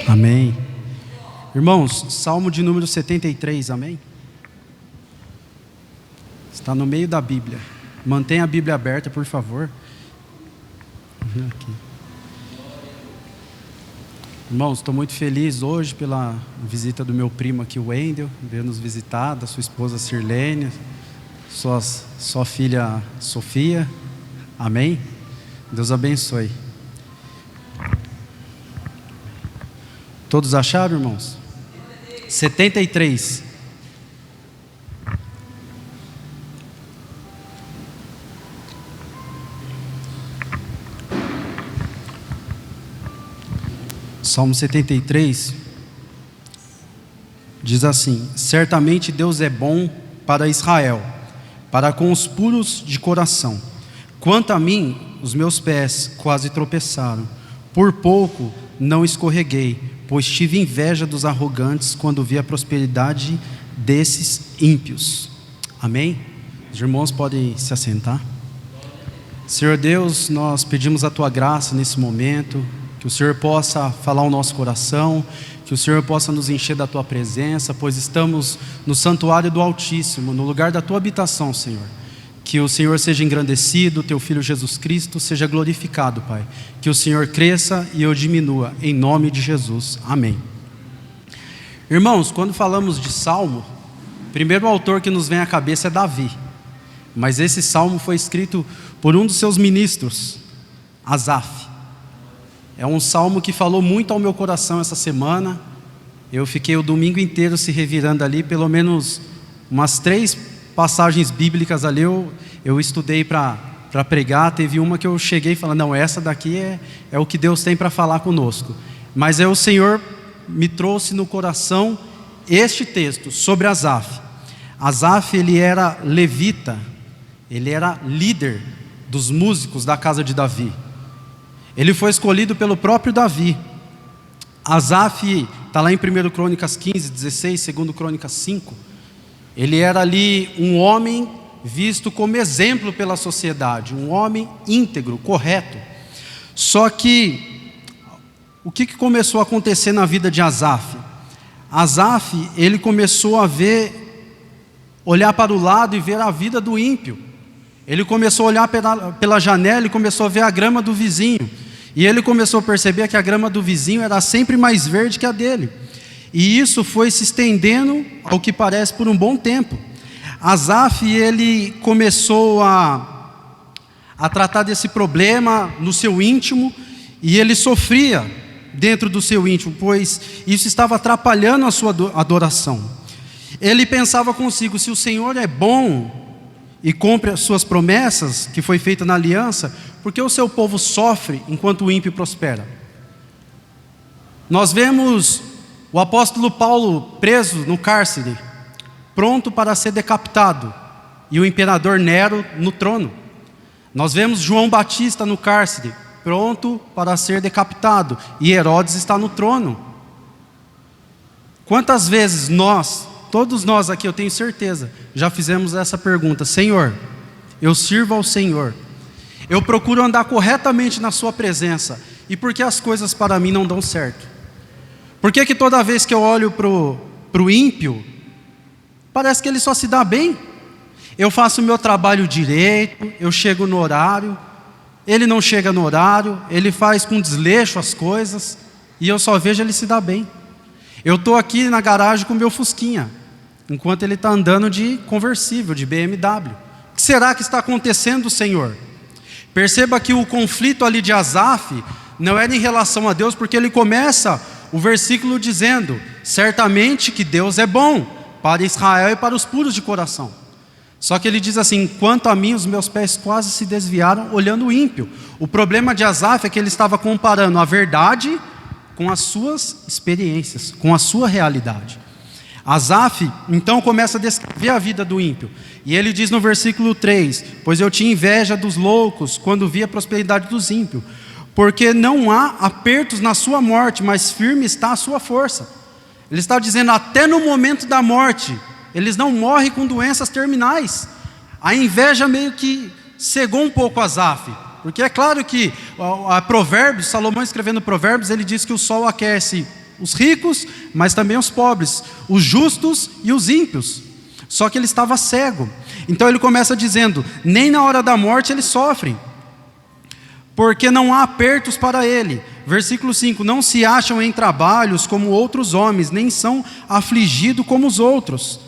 Amém. Irmãos, Salmo de número 73, amém? Está no meio da Bíblia. Mantenha a Bíblia aberta, por favor. Aqui. Irmãos, estou muito feliz hoje pela visita do meu primo aqui, o Wendel, veio nos visitar, da sua esposa Sirlene, sua filha Sofia. Amém? Deus abençoe. Todos acharam, irmãos? 73. Salmo 73 diz assim: certamente Deus é bom para Israel, para com os puros de coração. Quanto a mim, os meus pés quase tropeçaram, por pouco não escorreguei, pois tive inveja dos arrogantes quando vi a prosperidade desses ímpios. Amém? Os irmãos podem se assentar. Senhor Deus, nós pedimos a Tua graça nesse momento, que o Senhor possa falar ao nosso coração, que o Senhor possa nos encher da Tua presença, pois estamos no santuário do Altíssimo, no lugar da Tua habitação, Senhor. Que o Senhor seja engrandecido, Teu Filho Jesus Cristo seja glorificado, Pai. Que o Senhor cresça e eu diminua, em nome de Jesus. Amém. Irmãos, quando falamos de Salmo, o primeiro autor que nos vem à cabeça é Davi. Mas esse Salmo foi escrito por um dos seus ministros, Asaf. É um salmo que falou muito ao meu coração essa semana. Eu fiquei o domingo inteiro se revirando ali, pelo menos umas 3 passagens bíblicas ali eu estudei para pregar. Teve uma que eu cheguei e falei, não, essa daqui é o que Deus tem para falar conosco. Mas o Senhor me trouxe no coração este texto sobre Asaf. Asaf, ele era levita, ele era líder dos músicos da casa de Davi. Ele foi escolhido pelo próprio Davi. Asaf está lá em 1 Crônicas 15, 16, 2 Crônicas 5. Ele era ali um homem visto como exemplo pela sociedade, um homem íntegro, correto. Só que, o que começou a acontecer na vida de Asaf? Asaf, ele começou a olhar para o lado e ver a vida do ímpio. Ele começou a olhar pela janela e começou a ver a grama do vizinho. E ele começou a perceber que a grama do vizinho era sempre mais verde que a dele. E isso foi se estendendo, ao que parece, por um bom tempo. Asaf, ele começou a tratar desse problema no seu íntimo, e ele sofria dentro do seu íntimo, pois isso estava atrapalhando a sua adoração. Ele pensava consigo, se o Senhor é bom e cumpre as suas promessas, que foi feita na aliança, por que o seu povo sofre enquanto o ímpio prospera? Nós vemos o apóstolo Paulo preso no cárcere, pronto para ser decapitado, e o imperador Nero no trono. Nós vemos João Batista no cárcere, pronto para ser decapitado, e Herodes está no trono. Quantas vezes todos nós aqui, eu tenho certeza, já fizemos essa pergunta: Senhor, eu sirvo ao Senhor, eu procuro andar corretamente na sua presença, e por que as coisas para mim não dão certo? Por que toda vez que eu olho para o ímpio, parece que ele só se dá bem? Eu faço o meu trabalho direito, eu chego no horário, ele não chega no horário, ele faz com desleixo as coisas, e eu só vejo ele se dar bem. Eu estou aqui na garagem com o meu Fusquinha, enquanto ele está andando de conversível, de BMW. O que será que está acontecendo, Senhor? Perceba que o conflito ali de Asaf não era em relação a Deus, porque ele começa o versículo dizendo: certamente que Deus é bom para Israel e para os puros de coração. Só que ele diz assim: quanto a mim, os meus pés quase se desviaram olhando o ímpio. O problema de Asaf é que ele estava comparando a verdade com as suas experiências, com a sua realidade. Asaf então começa a descrever a vida do ímpio, e ele diz no versículo 3: pois eu tinha inveja dos loucos quando vi a prosperidade dos ímpios, porque não há apertos na sua morte, mas firme está a sua força. Ele está dizendo, até no momento da morte, eles não morrem com doenças terminais. A inveja meio que cegou um pouco Asaf, Porque é claro que a Provérbios, Salomão escrevendo Provérbios, ele diz que o sol aquece os ricos, mas também os pobres, os justos e os ímpios. Só que ele estava cego. Então ele começa dizendo: nem na hora da morte eles sofrem, porque não há apertos para ele. Versículo 5: não se acham em trabalhos como outros homens, nem são afligidos como os outros.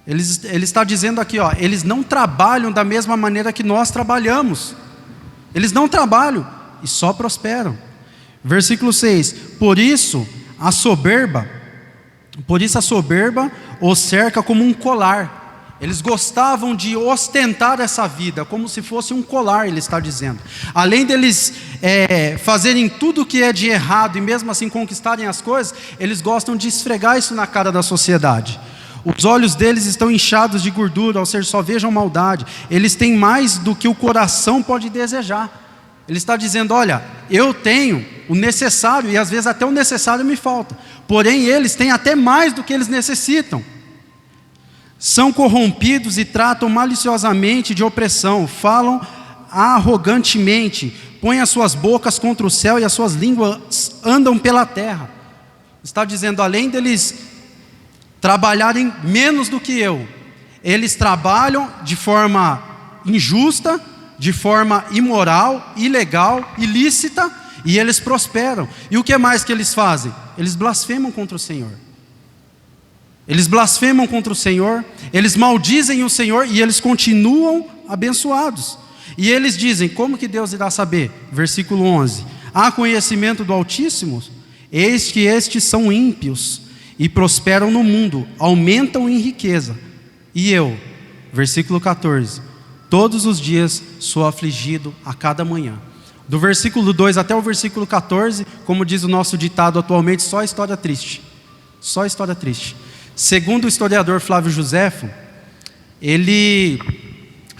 Ele está dizendo aqui, eles não trabalham da mesma maneira que nós trabalhamos. Eles não trabalham e só prosperam. Versículo 6: por isso a soberba os cerca como um colar. Eles gostavam de ostentar essa vida, como se fosse um colar, ele está dizendo. Além deles fazerem tudo o que é de errado e mesmo assim conquistarem as coisas, eles gostam de esfregar isso na cara da sociedade. Os olhos deles estão inchados de gordura, ou seja, só vejam maldade. Eles têm mais do que o coração pode desejar. Ele está dizendo: olha, eu tenho o necessário, e às vezes até o necessário me falta, porém eles têm até mais do que eles necessitam. São corrompidos e tratam maliciosamente de opressão, falam arrogantemente, põem as suas bocas contra o céu e as suas línguas andam pela terra. Está dizendo, além deles trabalharem menos do que eu, eles trabalham de forma injusta, de forma imoral, ilegal, ilícita, e eles prosperam. E o que mais que eles fazem? Eles blasfemam contra o Senhor. Eles blasfemam contra o Senhor, eles maldizem o Senhor e eles continuam abençoados. E eles dizem: como que Deus irá saber? Versículo 11: há conhecimento do Altíssimo? Eis que estes são ímpios e prosperam no mundo, aumentam em riqueza. E eu, versículo 14, todos os dias sou afligido a cada manhã. Do versículo 2 até o versículo 14, como diz o nosso ditado atualmente, só história triste. Só história triste. Segundo o historiador Flávio Joséfo, ele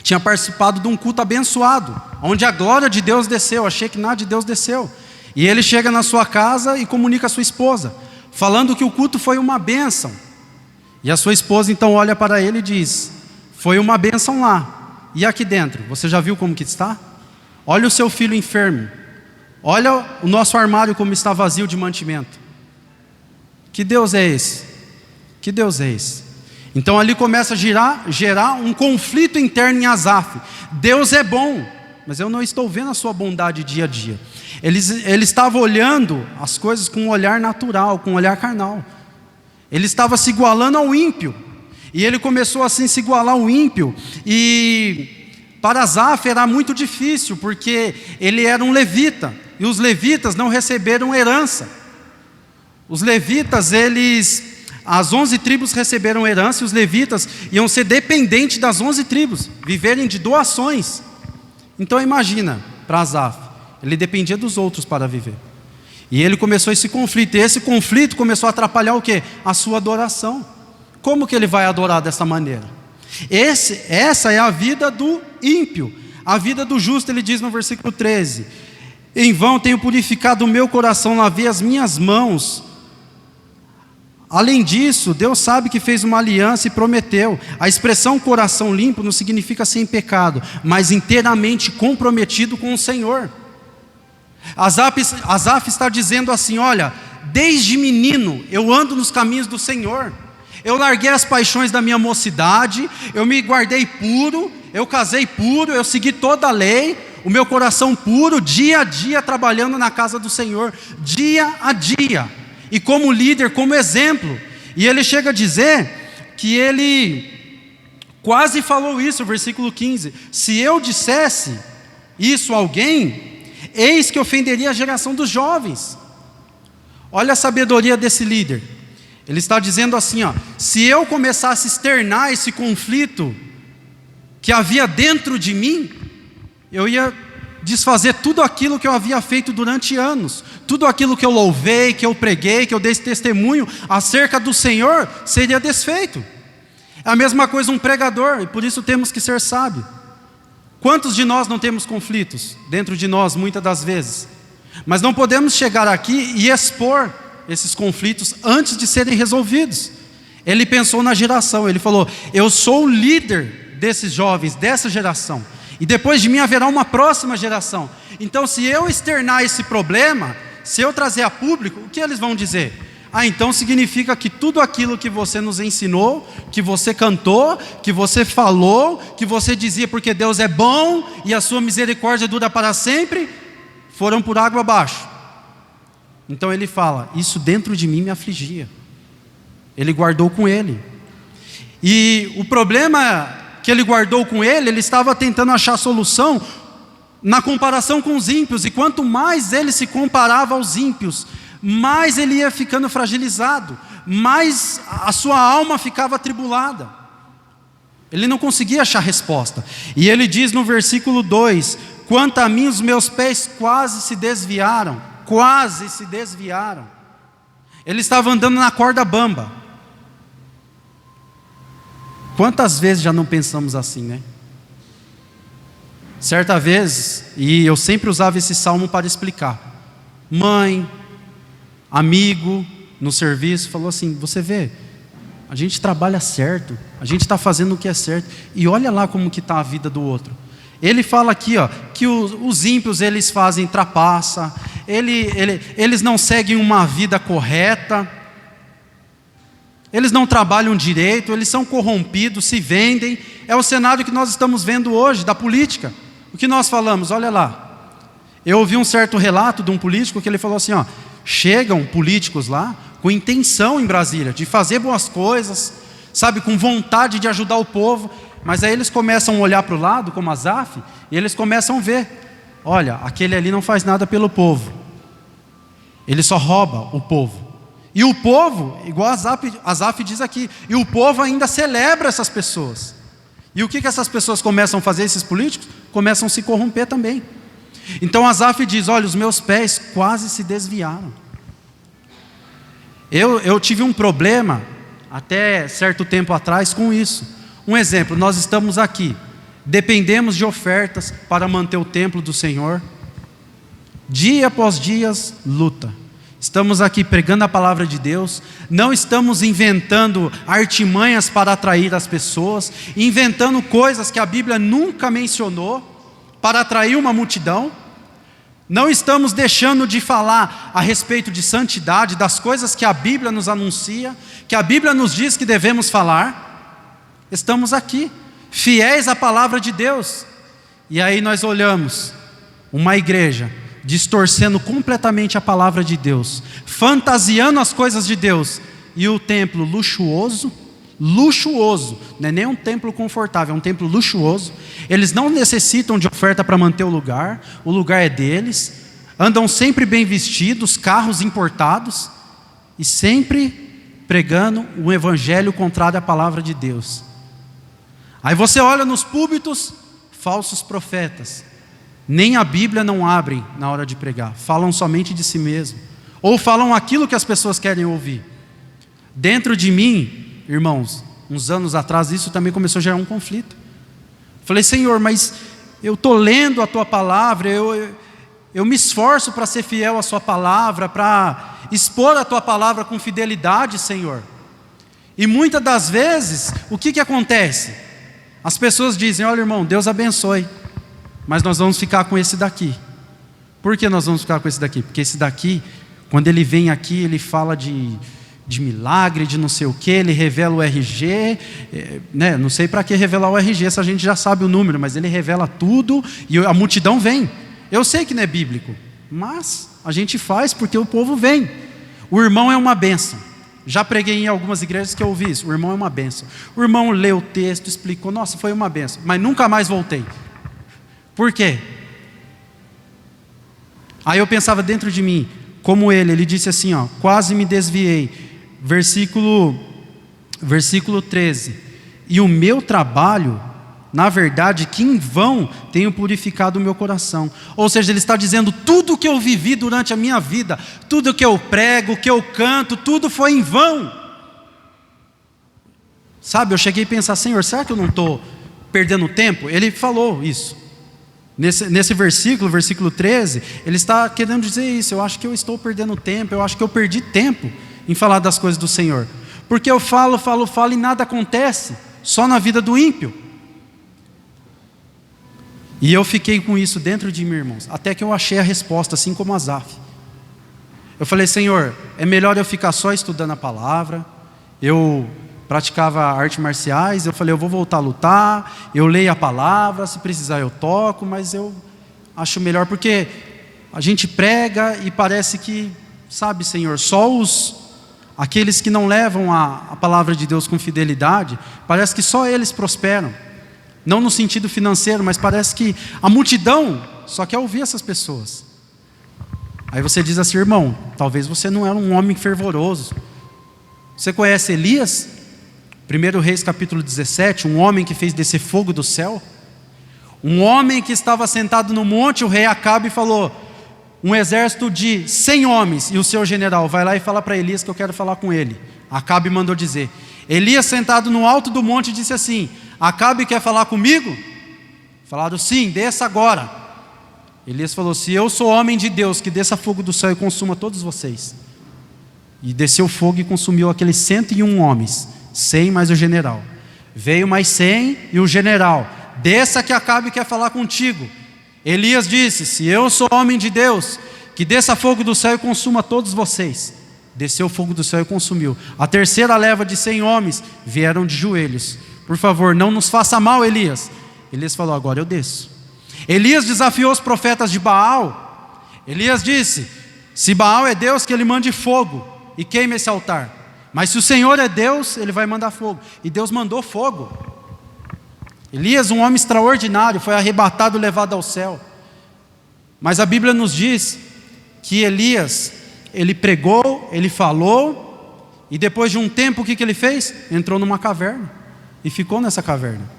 tinha participado de um culto abençoado, onde a glória de Deus desceu, a Shekinah de Deus desceu. E ele chega na sua casa e comunica a sua esposa, falando que o culto foi uma bênção. E a sua esposa então olha para ele e diz: foi uma bênção lá, e aqui dentro, você já viu como que está? Olha o seu filho enfermo, olha o nosso armário como está vazio de mantimento. Que Deus é esse? Que Deus é esse? Então ali começa a gerar um conflito interno em Asaf. Deus é bom, mas eu não estou vendo a sua bondade dia a dia. Ele estava olhando as coisas com um olhar natural, com um olhar carnal. Ele estava se igualando ao ímpio, e ele começou assim a se igualar ao ímpio. E para Asaf era muito difícil, porque ele era um levita, e os levitas não receberam herança. Os levitas, as 11 tribos receberam herança, e os levitas iam ser dependentes das 11 tribos, viverem de doações. Então imagina, para Asaf, ele dependia dos outros para viver. E ele começou esse conflito, e esse conflito começou a atrapalhar o quê? A sua adoração. Como que ele vai adorar dessa maneira? Essa é a vida do ímpio. A vida do justo, ele diz no versículo 13: em vão tenho purificado o meu coração, lavei as minhas mãos. Além disso, Deus sabe que fez uma aliança e prometeu. A expressão coração limpo não significa sem pecado, mas inteiramente comprometido com o Senhor. Asaf está dizendo assim: olha, desde menino eu ando nos caminhos do Senhor. Eu larguei as paixões da minha mocidade, eu me guardei puro, eu casei puro, eu segui toda a lei, o meu coração puro, dia a dia trabalhando na casa do Senhor, dia a dia. E como líder, como exemplo. E ele chega a dizer que ele quase falou isso, versículo 15: se eu dissesse isso a alguém, eis que ofenderia a geração dos jovens. Olha a sabedoria desse líder. Ele está dizendo assim, se eu começasse a externar esse conflito que havia dentro de mim, eu ia desfazer tudo aquilo que eu havia feito durante anos. Tudo aquilo que eu louvei, que eu preguei, que eu dei testemunho acerca do Senhor, seria desfeito. É a mesma coisa um pregador, e por isso temos que ser sábio. Quantos de nós não temos conflitos dentro de nós, muitas das vezes? Mas não podemos chegar aqui e expor esses conflitos antes de serem resolvidos. Ele pensou na geração, ele falou: eu sou o líder desses jovens, dessa geração. e depois de mim haverá uma próxima geração. Então, se eu externar esse problema, se eu trazer a público, o que eles vão dizer? Então significa que tudo aquilo que você nos ensinou, que você cantou, que você falou, que você dizia porque Deus é bom e a sua misericórdia dura para sempre, foram por água abaixo. Então ele fala, isso dentro de mim me afligia. Ele guardou com ele. E o problema que ele guardou com ele estava tentando achar solução na comparação com os ímpios, e quanto mais ele se comparava aos ímpios, mais ele ia ficando fragilizado, mais a sua alma ficava atribulada. Ele não conseguia achar resposta. E ele diz no versículo 2: quanto a mim, os meus pés quase se desviaram. Quase se desviaram. Ele estava andando na corda bamba. Quantas vezes já não pensamos assim, né? Certa vez, e eu sempre usava esse salmo para explicar, mãe, amigo no serviço, falou assim, você vê, a gente trabalha certo, a gente está fazendo o que é certo, e olha lá como que está a vida do outro. Ele fala aqui, que os ímpios eles fazem trapaça, eles não seguem uma vida correta, eles não trabalham direito, eles são corrompidos, se vendem. É o cenário que nós estamos vendo hoje, da política. O que nós falamos, olha lá, eu ouvi um certo relato de um político que ele falou assim, chegam políticos lá com intenção em Brasília de fazer boas coisas, sabe, com vontade de ajudar o povo, mas aí eles começam a olhar para o lado, como Asaf, e eles começam a ver, olha, aquele ali não faz nada pelo povo, ele só rouba o povo, e o povo, igual Asaf diz aqui, e o povo ainda celebra essas pessoas. E o que essas pessoas começam a fazer, esses políticos? Começam a se corromper também. Então Asaf diz, olha, os meus pés quase se desviaram. Eu tive um problema, até certo tempo atrás, com isso. Um exemplo, nós estamos aqui, dependemos de ofertas para manter o templo do Senhor. Dia após dia, luta. Estamos aqui pregando a palavra de Deus, não estamos inventando artimanhas para atrair as pessoas, inventando coisas que a Bíblia nunca mencionou para atrair uma multidão, não estamos deixando de falar a respeito de santidade, das coisas que a Bíblia nos anuncia, que a Bíblia nos diz que devemos falar. Estamos aqui, fiéis à palavra de Deus, e aí nós olhamos uma igreja distorcendo completamente a palavra de Deus, fantasiando as coisas de Deus, e o templo luxuoso, não é nem um templo confortável, é um templo luxuoso. Eles não necessitam de oferta para manter o lugar é deles, andam sempre bem vestidos, carros importados, e sempre pregando um evangelho contrário à palavra de Deus. Aí você olha nos púlpitos, falsos profetas, nem a Bíblia não abrem na hora de pregar, falam somente de si mesmo, ou falam aquilo que as pessoas querem ouvir. Dentro de mim, irmãos, uns anos atrás, isso também começou a gerar um conflito. Falei, Senhor, mas eu estou lendo a Tua palavra, eu me esforço para ser fiel à Sua palavra, para expor a Tua palavra com fidelidade, Senhor. E muitas das vezes, o que acontece? As pessoas dizem, olha irmão, Deus abençoe, mas nós vamos ficar com esse daqui. Por que nós vamos ficar com esse daqui? Porque esse daqui, quando ele vem aqui, ele fala de milagre, de não sei o que, ele revela o RG, né? Não sei para que revelar o RG, se a gente já sabe o número, mas ele revela tudo e a multidão vem. Eu sei que não é bíblico, mas a gente faz porque o povo vem. O irmão é uma bênção. Já preguei em algumas igrejas que eu ouvi isso, o irmão é uma bênção. O irmão leu o texto, explicou, nossa, foi uma bênção, mas nunca mais voltei. Por quê? Aí eu pensava dentro de mim, como ele disse assim, quase me desviei. Versículo 13. E o meu trabalho, na verdade, que em vão tenho purificado o meu coração. Ou seja, ele está dizendo, tudo que eu vivi durante a minha vida, tudo que eu prego, que eu canto, tudo foi em vão. Sabe, eu cheguei a pensar, Senhor, será que eu não estou perdendo tempo? Ele falou isso. Nesse versículo 13, ele está querendo dizer isso, eu acho que eu estou perdendo tempo, eu acho que eu perdi tempo em falar das coisas do Senhor, porque eu falo e nada acontece, só na vida do ímpio. E eu fiquei com isso dentro de mim, irmãos, até que eu achei a resposta, assim como Asaf. Eu falei: Senhor, é melhor eu ficar só estudando a palavra. Eu praticava artes marciais, eu falei: eu vou voltar a lutar, eu leio a palavra, se precisar eu toco, mas eu acho melhor, porque a gente prega e parece que, sabe, Senhor, só aqueles que não levam a palavra de Deus com fidelidade, parece que só eles prosperam. Não no sentido financeiro, mas parece que a multidão só quer ouvir essas pessoas. Aí você diz assim: irmão, talvez você não era um homem fervoroso. Você conhece Elias? 1 Reis capítulo 17, um homem que fez descer fogo do céu. Um homem que estava sentado no monte, o rei Acabe falou: um exército de 100 homens, e o seu general vai lá e fala para Elias que eu quero falar com ele. Acabe mandou dizer. Elias, sentado no alto do monte, disse assim: Acabe quer falar comigo? Falaram: sim, desça agora. Elias falou: se eu sou homem de Deus, que desça fogo do céu e consuma todos vocês. E desceu fogo e consumiu aqueles 101 homens, 100 mais o general. Veio mais 100 e o general: desça que Acabe quer falar contigo. Elias disse: se eu sou homem de Deus, que desça fogo do céu e consuma todos vocês. Desceu fogo do céu e consumiu. A terceira leva de 100 homens vieram de joelhos: por favor, não nos faça mal, Elias. Elias falou: agora eu desço. Elias desafiou os profetas de Baal. Elias disse: se Baal é Deus, que ele mande fogo e queime esse altar. Mas se o Senhor é Deus, ele vai mandar fogo. E Deus mandou fogo. Elias, um homem extraordinário, foi arrebatado e levado ao céu. Mas a Bíblia nos diz que Elias, ele pregou, ele falou, e depois de um tempo o que ele fez? Entrou numa caverna e ficou nessa caverna.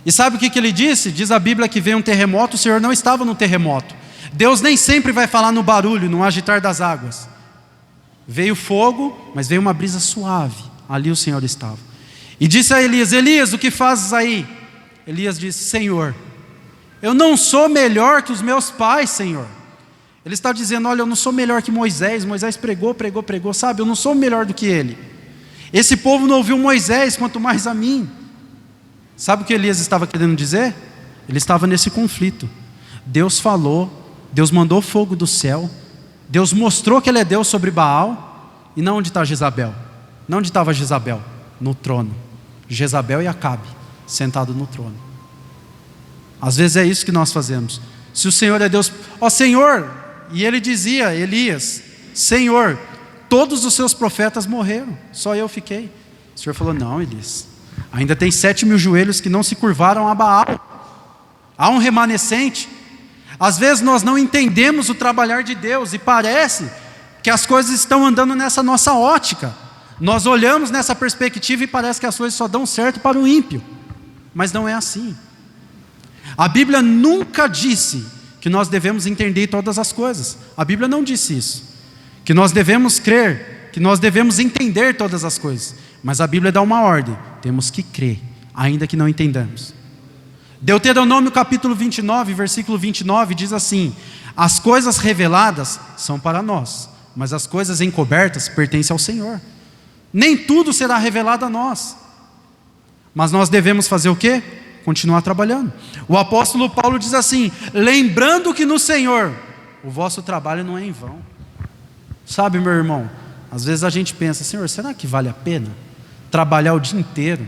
E sabe o que ele disse? Diz a Bíblia que veio um terremoto, o Senhor não estava no terremoto. Deus nem sempre vai falar no barulho, no agitar das águas. Veio fogo, mas veio uma brisa suave. Ali o Senhor estava. E disse a Elias: Elias, o que fazes aí? Elias disse: Senhor, eu não sou melhor que os meus pais, Senhor. Ele está dizendo: olha, eu não sou melhor que Moisés. Moisés pregou, sabe? Eu não sou melhor do que ele. Esse povo não ouviu Moisés, quanto mais a mim. Sabe o que Elias estava querendo dizer? Ele estava nesse conflito. Deus falou, Deus mandou fogo do céu, Deus mostrou que ele é Deus sobre Baal. E não onde está Jezabel? Não onde estava Jezabel? No trono. Jezabel e Acabe sentado no trono. Às vezes é isso que nós fazemos. Se o Senhor é Deus, ó Senhor, e ele dizia, Elias: Senhor, todos os seus profetas morreram, só eu fiquei. O Senhor falou: não, Elias, ainda tem 7.000 joelhos que não se curvaram a Baal. Há um remanescente. Às vezes nós não entendemos o trabalhar de Deus e parece que as coisas estão andando nessa nossa ótica. Nós olhamos nessa perspectiva e parece que as coisas só dão certo para o ímpio. Mas não é assim. A Bíblia nunca disse que nós devemos entender todas as coisas. A Bíblia não disse isso. Que nós devemos crer, que nós devemos entender todas as coisas. Mas a Bíblia dá uma ordem: temos que crer, ainda que não entendamos. Deuteronômio capítulo 29, versículo 29 diz assim: as coisas reveladas são para nós, mas as coisas encobertas pertencem ao Senhor. Nem tudo será revelado a nós, mas nós devemos fazer o quê? Continuar trabalhando. O apóstolo Paulo diz assim: lembrando que no Senhor o vosso trabalho não é em vão. Sabe, meu irmão, às vezes a gente pensa: Senhor, será que vale a pena trabalhar o dia inteiro,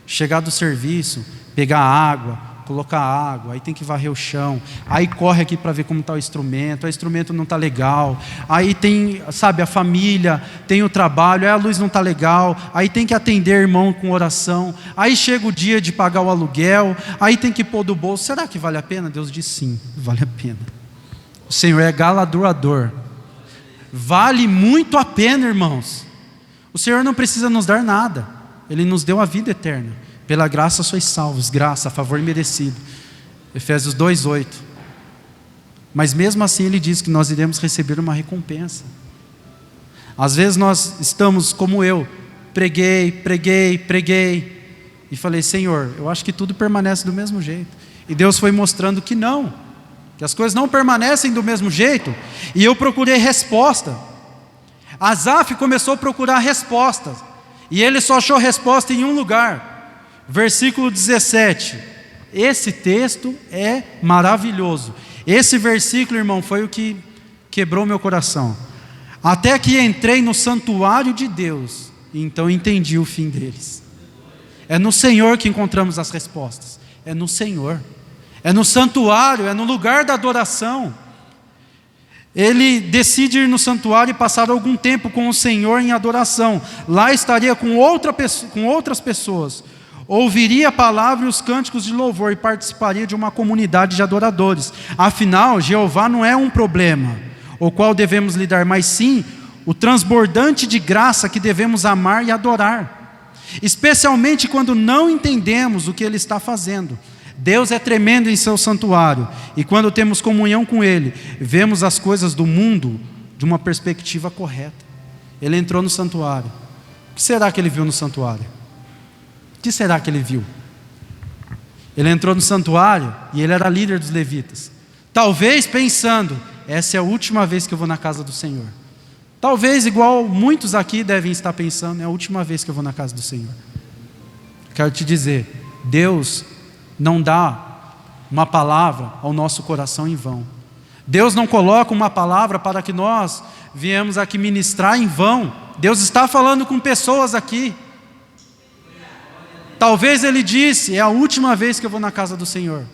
chegar do serviço, pegar água, colocar água, aí tem que varrer o chão, aí corre aqui para ver como está o instrumento não está legal, aí tem, sabe, a família, tem o trabalho, aí a luz não está legal, aí tem que atender irmão com oração, aí chega o dia de pagar o aluguel, aí tem que pôr do bolso. Será que vale a pena? Deus diz sim, vale a pena. O Senhor é galardoador. Vale muito a pena, irmãos. O Senhor não precisa nos dar nada, Ele nos deu a vida eterna. Pela graça sois salvos, graça, favor merecido. Efésios 2:8. Mas mesmo assim Ele diz que nós iremos receber uma recompensa. Às vezes nós estamos como eu, preguei, e falei: Senhor, eu acho que tudo permanece do mesmo jeito. E Deus foi mostrando que não, que as coisas não permanecem do mesmo jeito. E eu procurei resposta. Asaf começou a procurar respostas, e ele só achou resposta em um lugar. Versículo 17: Esse texto é maravilhoso. Esse versículo, irmão, foi o que quebrou meu coração. Até que entrei no santuário de Deus, e então entendi o fim deles. É no Senhor que encontramos as respostas. É no Senhor. É no santuário, é no lugar da adoração. Ele decide ir no santuário e passar algum tempo com o Senhor em adoração. Lá estaria com outras pessoas. Ouviria a palavra e os cânticos de louvor e participaria de uma comunidade de adoradores. Afinal, Jeová não é um problema, o qual devemos lidar, mas sim o transbordante de graça que devemos amar e adorar. Especialmente quando não entendemos o que Ele está fazendo. Deus é tremendo em seu santuário, e quando temos comunhão com Ele, vemos as coisas do mundo de uma perspectiva correta. Ele entrou no santuário. O que será que ele viu no santuário? O que será que ele viu? Ele entrou no santuário e ele era líder dos levitas. Talvez pensando, essa é a última vez que eu vou na casa do Senhor. Talvez igual muitos aqui devem estar pensando, é a última vez que eu vou na casa do Senhor. Quero te dizer, Deus não dá uma palavra ao nosso coração em vão. Deus não coloca uma palavra para que nós viemos aqui ministrar em vão. Deus está falando com pessoas aqui. Talvez ele disse, é a última vez que eu vou na casa do Senhor.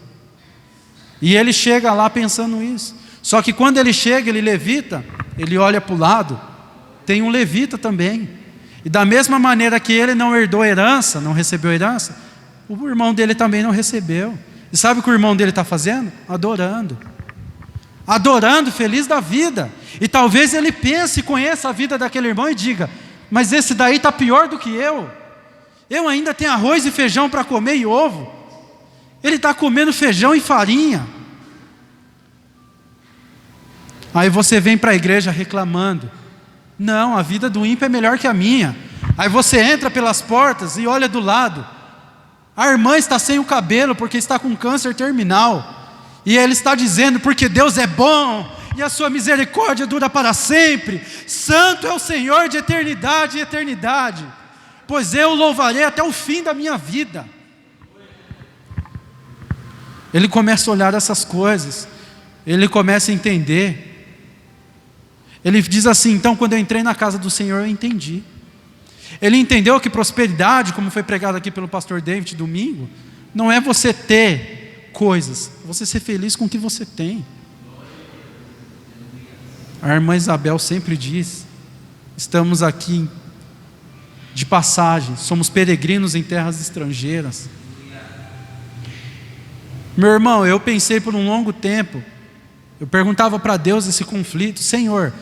E ele chega lá pensando isso. Só que quando ele chega, ele levita, ele olha para o lado, tem um levita também. E da mesma maneira que ele não herdou herança, não recebeu herança, o irmão dele também não recebeu. E sabe o que o irmão dele está fazendo? Adorando. Adorando, feliz da vida. E talvez ele pense e conheça a vida daquele irmão e diga, mas esse daí está pior do que eu. Eu ainda tenho arroz e feijão para comer e ovo. Ele está comendo feijão e farinha. Aí você vem para a igreja reclamando. Não, a vida do ímpio é melhor que a minha. Aí você entra pelas portas e olha do lado. A irmã está sem o cabelo porque está com câncer terminal. E ele está dizendo, porque Deus é bom e a sua misericórdia dura para sempre. Santo é o Senhor de eternidade e eternidade. Pois eu o louvarei até o fim da minha vida. Ele começa a olhar essas coisas. Ele começa a entender. Ele diz assim, então quando eu entrei na casa do Senhor eu entendi. Ele entendeu que prosperidade, como foi pregado aqui pelo pastor David domingo, não é você ter coisas, é você ser feliz com o que você tem. A irmã Isabel sempre diz, estamos aqui de passagem, somos peregrinos em terras estrangeiras. Meu irmão, eu pensei por um longo tempo, eu perguntava para Deus esse conflito, Senhor,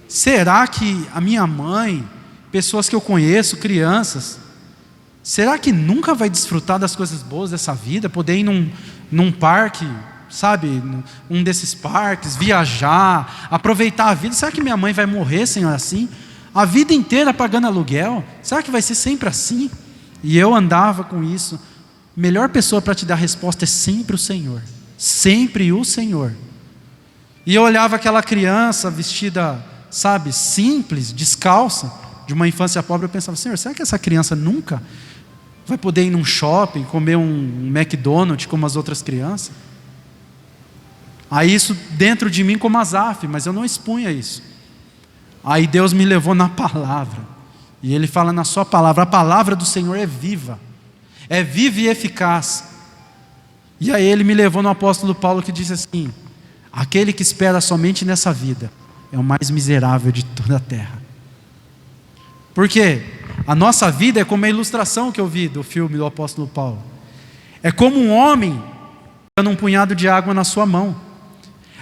será que a minha mãe, pessoas que eu conheço, crianças, será que nunca vai desfrutar das coisas boas dessa vida, poder ir num parque, sabe, um desses parques, viajar, aproveitar a vida? Será que minha mãe vai morrer, Senhor, assim? A vida inteira pagando aluguel, será que vai ser sempre assim? E eu andava com isso. Melhor pessoa para te dar a resposta é sempre o Senhor, sempre o Senhor. E eu olhava aquela criança vestida, sabe, simples, descalça, de uma infância pobre, eu pensava, Senhor, será que essa criança nunca vai poder ir num shopping, comer um McDonald's como as outras crianças? Aí isso dentro de mim como Asaf, mas eu não expunha isso. Aí Deus me levou na palavra, e Ele fala na sua palavra, a palavra do Senhor é viva e eficaz. E aí Ele me levou no apóstolo Paulo que diz assim, aquele que espera somente nessa vida, é o mais miserável de toda a terra. Por quê? A nossa vida é como a ilustração que eu vi do filme do apóstolo Paulo. É como um homem dando um punhado de água na sua mão.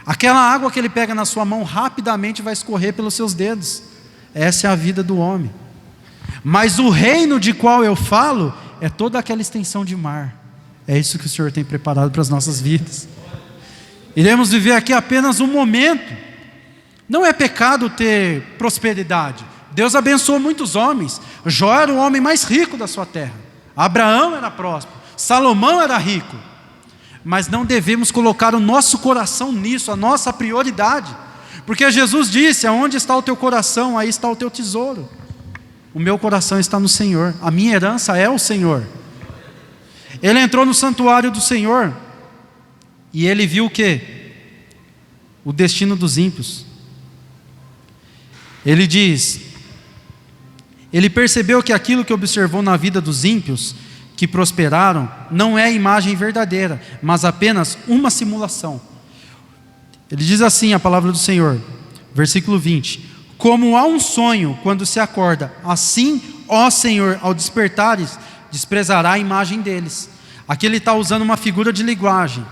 Aquela água que ele pega na sua mão rapidamente vai escorrer pelos seus dedos. Essa é a vida do homem. Mas o reino de qual eu falo é toda aquela extensão de mar. É isso que o Senhor tem preparado para as nossas vidas. Iremos viver aqui apenas um momento. Não é pecado ter prosperidade. Deus abençoou muitos homens. Jó era o homem mais rico da sua terra. Abraão era próspero. Salomão era rico. Mas não devemos colocar o nosso coração nisso, a nossa prioridade. Porque Jesus disse, aonde está o teu coração, aí está o teu tesouro. O meu coração está no Senhor. A minha herança é o Senhor. Ele entrou no santuário do Senhor e ele viu o quê? O destino dos ímpios. Ele diz, ele percebeu que aquilo que observou na vida dos ímpios que prosperaram não é a imagem verdadeira, mas apenas uma simulação. Ele diz assim a palavra do Senhor, versículo 20: como há um sonho quando se acorda, assim, ó Senhor, ao despertares, desprezará a imagem deles. Aqui ele está usando uma figura de linguagem,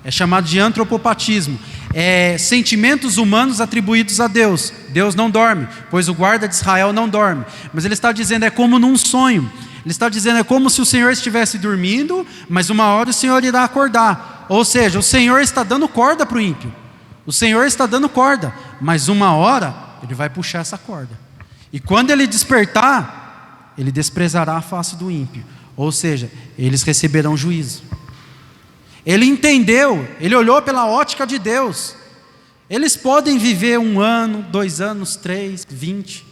é chamado de antropopatismo, sentimentos humanos atribuídos a Deus. Deus não dorme, pois o guarda de Israel não dorme, mas ele está dizendo, é como num sonho. Ele está dizendo, é como se o Senhor estivesse dormindo, mas uma hora o Senhor irá acordar. Ou seja, o Senhor está dando corda para o ímpio, o Senhor está dando corda, mas uma hora ele vai puxar essa corda, e quando ele despertar, ele desprezará a face do ímpio, ou seja, eles receberão juízo. Ele entendeu, ele olhou pela ótica de Deus. Eles podem viver 1 ano, 2 anos, 3, 20.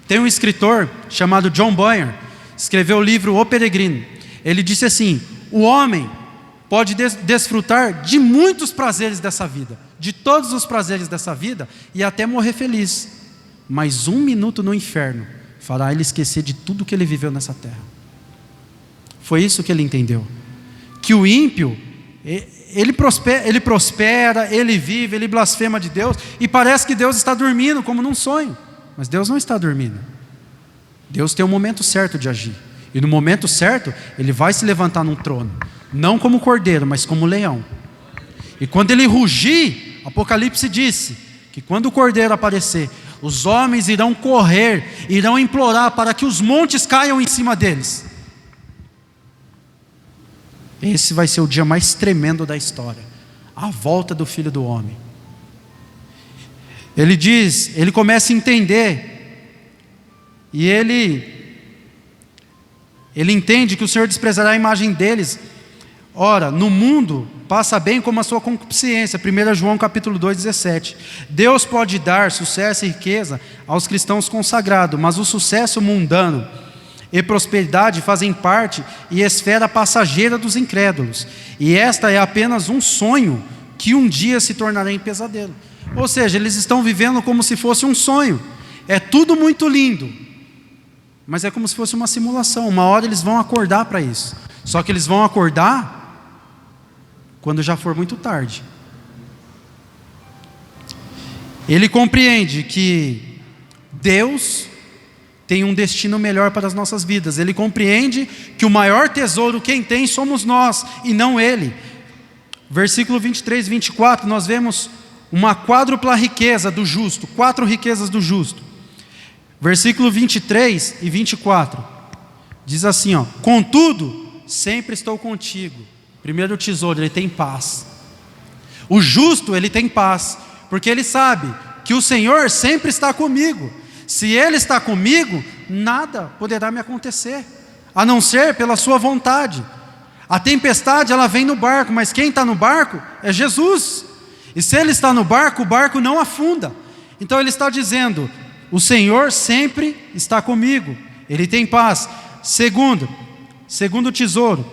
Tem um escritor chamado John Bunyan, escreveu o livro O Peregrino. Ele disse assim, o homem pode desfrutar de muitos prazeres dessa vida, de todos os prazeres dessa vida, e até morrer feliz, mas 1 minuto no inferno fará ele esquecer de tudo que ele viveu nessa terra. Foi isso que ele entendeu, que o ímpio, ele prospera, ele vive, ele blasfema de Deus, e parece que Deus está dormindo, como num sonho, mas Deus não está dormindo. Deus tem o momento certo de agir, e no momento certo, ele vai se levantar num trono, não como cordeiro, mas como leão, e quando ele rugir, Apocalipse disse, que quando o cordeiro aparecer, os homens irão correr, irão implorar para que os montes caiam em cima deles. Esse vai ser o dia mais tremendo da história, a volta do Filho do Homem. Ele diz, ele começa a entender, e ele entende que o Senhor desprezará a imagem deles. Ora, no mundo passa bem como a sua concupiscência, 1 João capítulo 2, 17. Deus pode dar sucesso e riqueza aos cristãos consagrados, mas o sucesso mundano e prosperidade fazem parte e esfera passageira dos incrédulos, e esta é apenas um sonho que um dia se tornará em pesadelo. Ou seja, eles estão vivendo como se fosse um sonho, é tudo muito lindo, mas é como se fosse uma simulação. Uma hora eles vão acordar para isso, só que eles vão acordar quando já for muito tarde. Ele compreende que Deus tem um destino melhor para as nossas vidas. Ele compreende que o maior tesouro quem tem somos nós e não ele. Versículo 23 e 24, nós vemos uma quádrupla riqueza do justo, 4 riquezas do justo. Versículo 23 e 24 diz assim, contudo, sempre estou contigo. Primeiro tesouro, ele tem paz. O justo, ele tem paz, porque ele sabe que o Senhor sempre está comigo. Se Ele está comigo, nada poderá me acontecer, a não ser pela sua vontade. A tempestade, ela vem no barco, mas quem está no barco é Jesus. E se Ele está no barco, o barco não afunda. Então Ele está dizendo, o Senhor sempre está comigo, Ele tem paz. Segundo tesouro,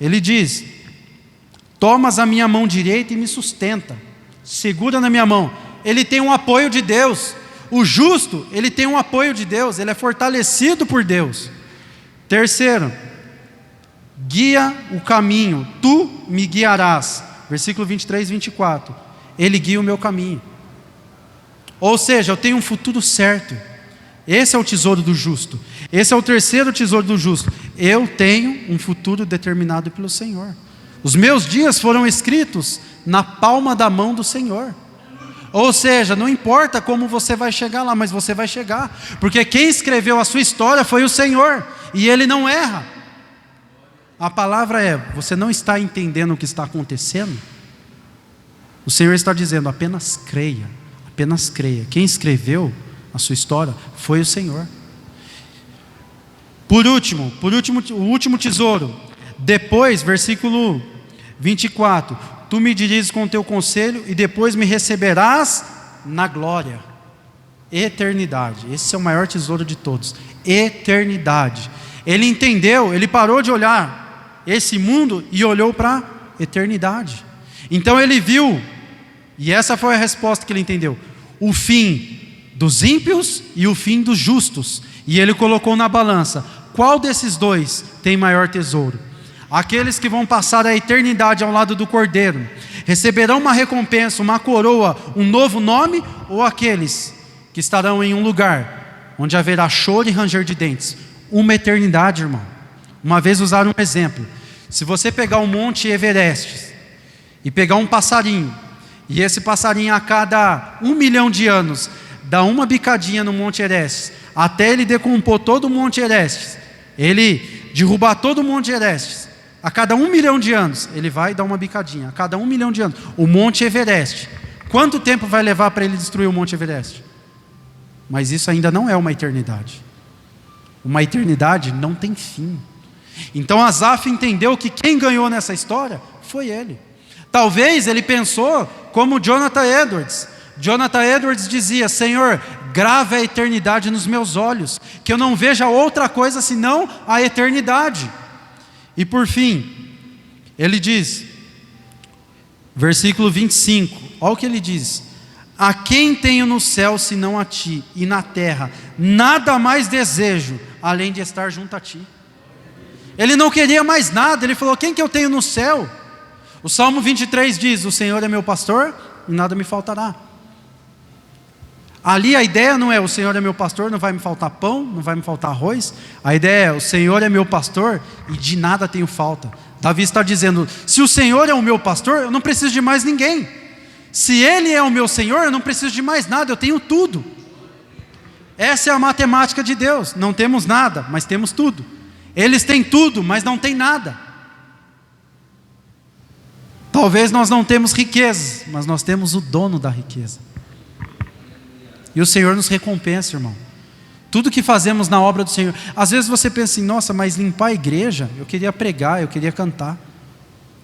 Ele diz, tomas a minha mão direita e me sustenta, segura na minha mão. Ele tem um apoio de Deus. O justo, ele tem um apoio de Deus, ele é fortalecido por Deus. Terceiro, guia o caminho, tu me guiarás. Versículo 23 e 24, ele guia o meu caminho. Ou seja, eu tenho um futuro certo. Esse é o tesouro do justo. Esse é o terceiro tesouro do justo. Eu tenho um futuro determinado pelo Senhor. Os meus dias foram escritos na palma da mão do Senhor. Ou seja, não importa como você vai chegar lá, mas você vai chegar, porque quem escreveu a sua história foi o Senhor, e Ele não erra. A palavra é, você não está entendendo o que está acontecendo? O Senhor está dizendo, apenas creia, apenas creia. Quem escreveu a sua história foi o Senhor. Por último, o último tesouro, depois, versículo 24, tu me diriges com o teu conselho e depois me receberás na glória. Eternidade, esse é o maior tesouro de todos, eternidade. Ele entendeu, ele parou de olhar esse mundo e olhou para a eternidade. Então ele viu, e essa foi a resposta que ele entendeu, o fim dos ímpios e o fim dos justos. E ele colocou na balança, qual desses dois tem maior tesouro? Aqueles que vão passar a eternidade ao lado do Cordeiro receberão uma recompensa, uma coroa, um novo nome, ou aqueles que estarão em um lugar onde haverá choro e ranger de dentes? Uma eternidade, irmão. Uma vez usaram um exemplo: se você pegar o Monte Everest e pegar um passarinho, e esse passarinho a cada 1 milhão de anos dá uma bicadinha no Monte Everest, até ele decompor todo o Monte Everest, ele derrubar todo o Monte Everest, a cada 1 milhão de anos ele vai dar uma bicadinha, a cada 1 milhão de anos. O Monte Everest, quanto tempo vai levar para ele destruir o Monte Everest? Mas isso ainda não é uma eternidade. Uma eternidade não tem fim. Então Asaf entendeu que quem ganhou nessa história foi ele. Talvez ele pensou como Jonathan Edwards. Jonathan Edwards dizia: Senhor, grave a eternidade nos meus olhos, que eu não veja outra coisa senão a eternidade. E por fim, ele diz, versículo 25, olha o que ele diz: a quem tenho no céu senão a ti, e na terra nada mais desejo além de estar junto a ti. Ele não queria mais nada, ele falou: quem que eu tenho no céu? O Salmo 23 diz: o Senhor é meu pastor e nada me faltará. Ali a ideia não é: o Senhor é meu pastor, não vai me faltar pão, não vai me faltar arroz. A ideia é: o Senhor é meu pastor e de nada tenho falta. Davi está dizendo: se o Senhor é o meu pastor, eu não preciso de mais ninguém. Se Ele é o meu Senhor, eu não preciso de mais nada, eu tenho tudo. Essa é a matemática de Deus: não temos nada, mas temos tudo. Eles têm tudo, mas não têm nada. Talvez nós não temos riquezas, mas nós temos o dono da riqueza. E o Senhor nos recompensa, irmão. Tudo que fazemos na obra do Senhor. Às vezes você pensa assim: nossa, mas limpar a igreja, eu queria pregar, eu queria cantar.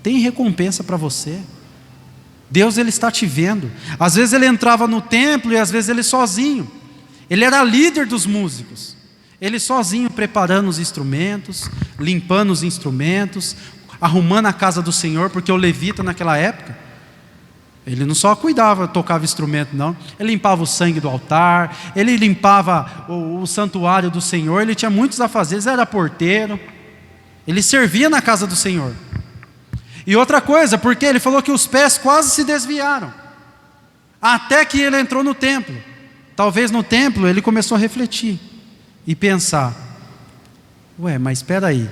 Tem recompensa para você. Deus, Ele está te vendo. Às vezes ele entrava no templo e às vezes ele sozinho. Ele era líder dos músicos. Ele sozinho preparando os instrumentos, limpando os instrumentos, arrumando a casa do Senhor, porque o levita naquela época, ele não só cuidava, tocava instrumento não, ele limpava o sangue do altar, ele limpava o santuário do Senhor, ele tinha muitos afazeres, era porteiro, ele servia na casa do Senhor. E outra coisa, porque ele falou que os pés quase se desviaram, até que ele entrou no templo. Talvez no templo ele começou a refletir e pensar: ué, mas espera aí,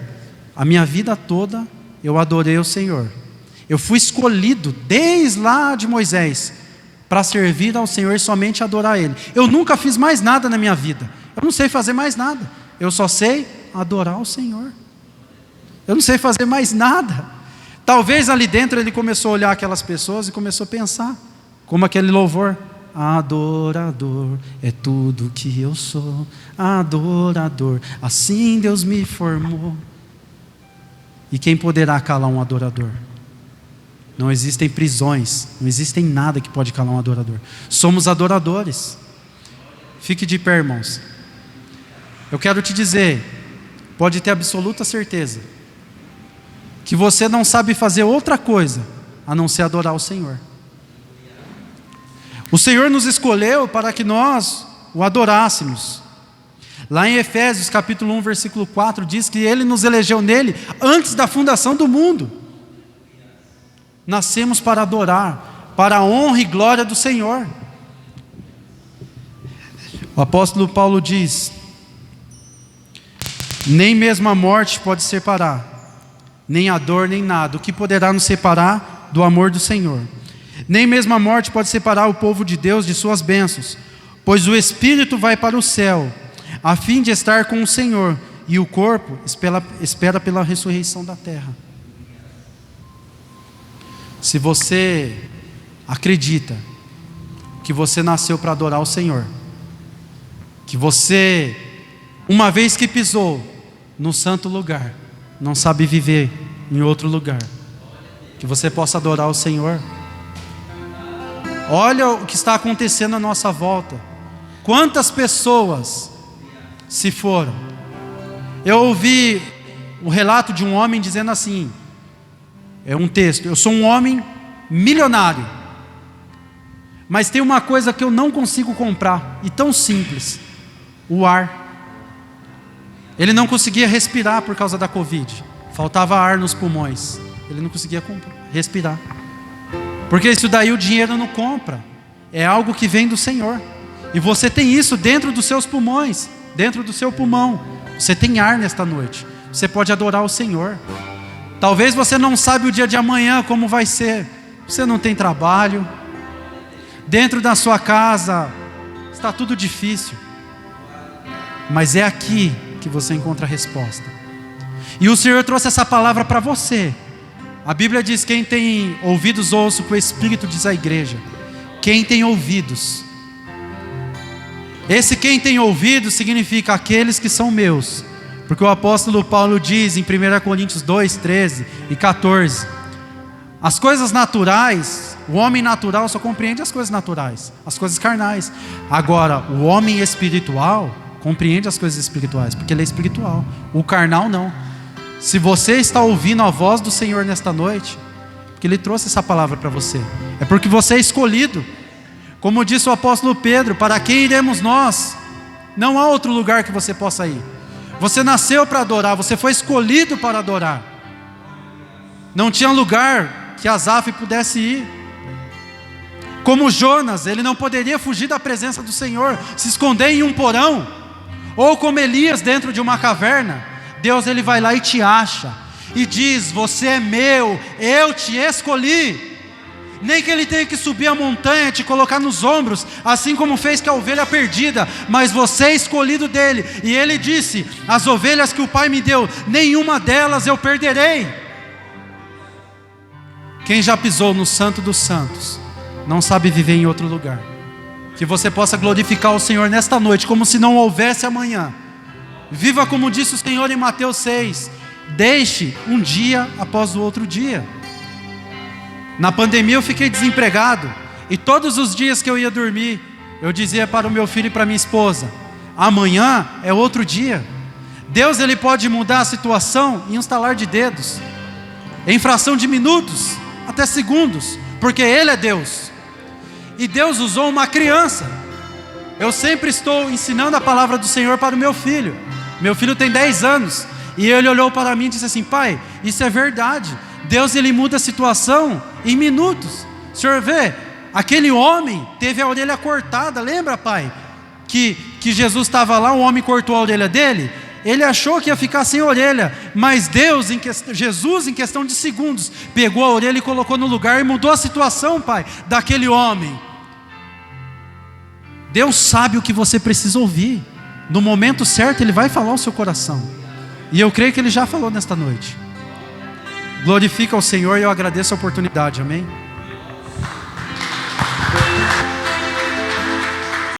a minha vida toda eu adorei o Senhor, eu fui escolhido desde lá de Moisés para servir ao Senhor e somente adorar Ele. Eu nunca fiz mais nada na minha vida, eu não sei fazer mais nada, eu só sei adorar o Senhor, eu não sei fazer mais nada. Talvez ali dentro ele começou a olhar aquelas pessoas e começou a pensar, como aquele louvor: adorador é tudo que eu sou, adorador, assim Deus me formou. E quem poderá calar um adorador? Não existem prisões, não existem nada que pode calar um adorador. Somos adoradores. Fique de pé, irmãos. Eu quero te dizer, pode ter absoluta certeza, que você não sabe fazer outra coisa a não ser adorar o Senhor. O Senhor nos escolheu para que nós o adorássemos. Lá em Efésios capítulo 1 versículo 4 diz que Ele nos elegeu nele antes da fundação do mundo. Nascemos para adorar, para a honra e glória do Senhor. O apóstolo Paulo diz: nem mesmo a morte pode separar, nem a dor, nem nada. O que poderá nos separar do amor do Senhor? Nem mesmo a morte pode separar o povo de Deus de suas bênçãos, pois o espírito vai para o céu, a fim de estar com o Senhor, e o corpo espera pela ressurreição da terra. Se você acredita que você nasceu para adorar o Senhor, que você, uma vez que pisou no santo lugar, não sabe viver em outro lugar, que você possa adorar o Senhor. Olha o que está acontecendo à nossa volta. Quantas pessoas se foram? Eu ouvi o relato de um homem dizendo assim, é um texto: eu sou um homem milionário, mas tem uma coisa que eu não consigo comprar, e tão simples: o ar. Ele não conseguia respirar por causa da Covid, faltava ar nos pulmões, ele não conseguia respirar, porque isso daí o dinheiro não compra, é algo que vem do Senhor. E você tem isso dentro dos seus pulmões, dentro do seu pulmão. Você tem ar nesta noite, você pode adorar o Senhor. Talvez você não sabe o dia de amanhã como vai ser, você não tem trabalho, dentro da sua casa está tudo difícil, mas é aqui que você encontra a resposta. E o Senhor trouxe essa palavra para você. A Bíblia diz: quem tem ouvidos ouça o que o Espírito diz à igreja. Quem tem ouvidos, esse quem tem ouvidos significa aqueles que são meus, porque o apóstolo Paulo diz em 1 Coríntios 2, 13 e 14, as coisas naturais, o homem natural só compreende as coisas naturais, as coisas carnais. Agora o homem espiritual compreende as coisas espirituais, porque ele é espiritual. O carnal não. Se você está ouvindo a voz do Senhor nesta noite, porque Ele trouxe essa palavra para você, é porque você é escolhido. Como disse o apóstolo Pedro: para quem iremos nós? Não há outro lugar que você possa ir. Você nasceu para adorar, você foi escolhido para adorar. Não tinha lugar que Asaf pudesse ir. Como Jonas, ele não poderia fugir da presença do Senhor, se esconder em um porão. Ou como Elias dentro de uma caverna. Deus, ele vai lá e te acha e diz: você é meu, eu te escolhi. Nem que ele tenha que subir a montanha, te colocar nos ombros, assim como fez com a ovelha perdida, mas você é escolhido dele. E ele disse: as ovelhas que o Pai me deu, nenhuma delas eu perderei. Quem já pisou no Santo dos Santos não sabe viver em outro lugar. Que você possa glorificar o Senhor nesta noite, como se não houvesse amanhã. Viva como disse o Senhor em Mateus 6: deixe um dia após o outro dia. Na pandemia eu fiquei desempregado, e todos os dias que eu ia dormir, eu dizia para o meu filho e para minha esposa: amanhã é outro dia. Deus, ele pode mudar a situação em um estalar de dedos, em fração de minutos, até segundos, porque Ele é Deus. E Deus usou uma criança. Eu sempre estou ensinando a palavra do Senhor para o meu filho. Meu filho tem 10 anos, e ele olhou para mim e disse assim: pai, isso é verdade. Deus, ele muda a situação em minutos. O senhor vê, aquele homem teve a orelha cortada, lembra, pai? Que Jesus estava lá, um homem cortou a orelha dele. Ele achou que ia ficar sem orelha, mas Jesus, em questão de segundos, pegou a orelha e colocou no lugar e mudou a situação, pai, daquele homem. Deus sabe o que você precisa ouvir. No momento certo Ele vai falar ao seu coração, e eu creio que Ele já falou nesta noite. Glorifica ao Senhor, e eu agradeço a oportunidade, amém?